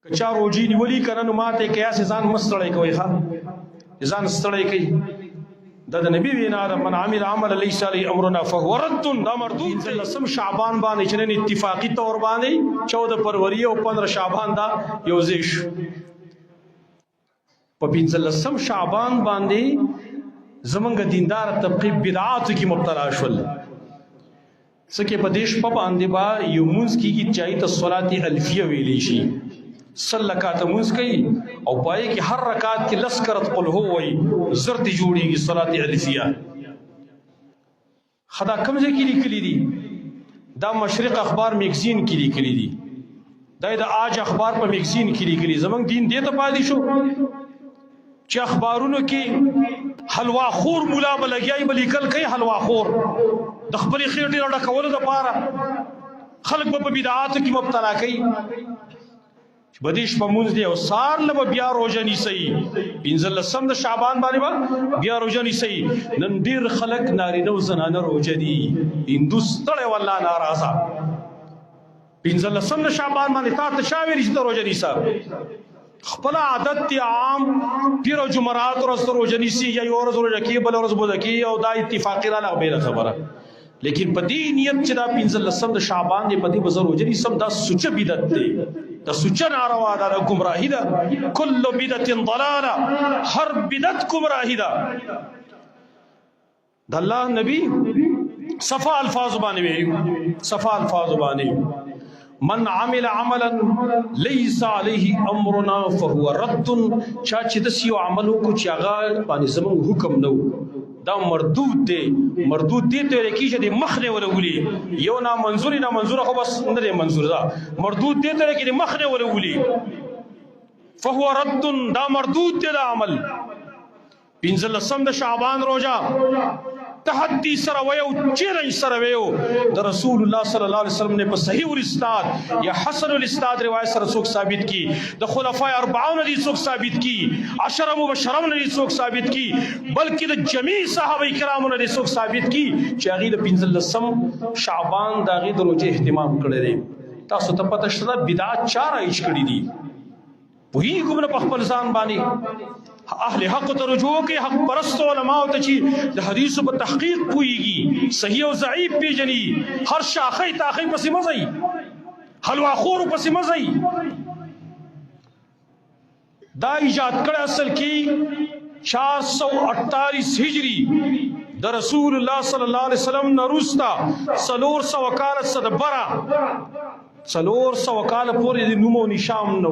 کچا روجی نیولی کنه نو ماته قیاس ځان مستړی کوي ښا ځان ستړی کوي د نبی وینا ده من عمل عمل ليس عليه امرنا فهو رد دا مردود لسم شعبان باندې چې نن اتفاقی تور باندې 14 فروری او 15 شعبان دا یو زیش په 15 لسم شعبان باندې زمونږ دیندار طبقه بدعات کی مبتلا شول سکه په دیش په باندې با یو مونږ کیږي چای ته صلات الفیه ویلی شي صلی رکعات مونږ کوي او پای کې هر رکعات کې لس کرت قل هو وي زرت جوړيږي صلات الفیه خدا کوم ځای کې لیکلي دي دا مشرق اخبار میگزین کې لیکلي دي دا د آج اخبار په میگزین کې لیکلي زمونږ دین دې ته پاتې شو چې اخبارونو کې حلوا خور مولا بلګیای بلیکل کوي حلوا خور د خپل خېټې راډه کول د پاره خلق په بدعات کې مبتلا کوي بدیش په مونږ دی او سار له بیا روزه نیسي 15 لسم د شعبان باندې بیا روزه نیسي نن ډیر خلق نارینه او زنانه روزه دي هندوستړ والله ناراضه 15 لسم د شعبان باندې تا ته شاوې رښتیا روزه نیسا خپل عادت تی عام پیر او جمعرات ورځ روزه نیسي یا یو ورځ روزه کې بل ورځ بوده کې او دا اتفاقی را لغبه خبره لیکن په دې نیت چې دا 15 لسم د شعبان دی په دې بزر روزه نیسم دا سوچ بدعت دی دا سوچ ناروا ده گمراهی ده کل بدعت ضلاله هر بدعت گمراهی ده د الله نبی صفا الفاظ باندې ویلو صفا الفاظ باندې من عمل عملا ليس عليه امرنا فهو رد چا چې د سیو عملو کو چې هغه باندې زمون حکم نو دا مردود دی مردود دی ته کیږي د مخنه ولولي یو نا منظور خو بس نه منظور ده مردود دی ته کې د مخنه ولولي فهو رد دا مردود دی دا عمل 15 لسم د شعبان روزه تحدی سره ویو چیرې سره ویو د رسول الله صلی الله علیه وسلم نے په صحیح الاسناد یا حسن الاسناد روایت سره څوک ثابت کی د خلفای 40 نے څوک ثابت کی 10 مبشرون نے څوک ثابت کی بلکې د جمی صحابه کرامو نے څوک ثابت کی چې هغه د 15 لسم شعبان د هغه د روزه اهتمام کړی دی تاسو ته پته شته بدعت چاره ایش کړی دي وہی ګمنه په خپل ځان باندې اهل حق ته رجوع کوي حق پرست علماء ته چې د حدیث په تحقیق کويږي صحیح او ضعیف پیژني هر شاخه تاخی پسې مزي حلوا خور پسې مزي دا ایجاد کړ اصل کې 448 هجری د رسول الله صلی الله علیه وسلم نروستا 400 کال صدبره 400 کال پورې د نومو نشام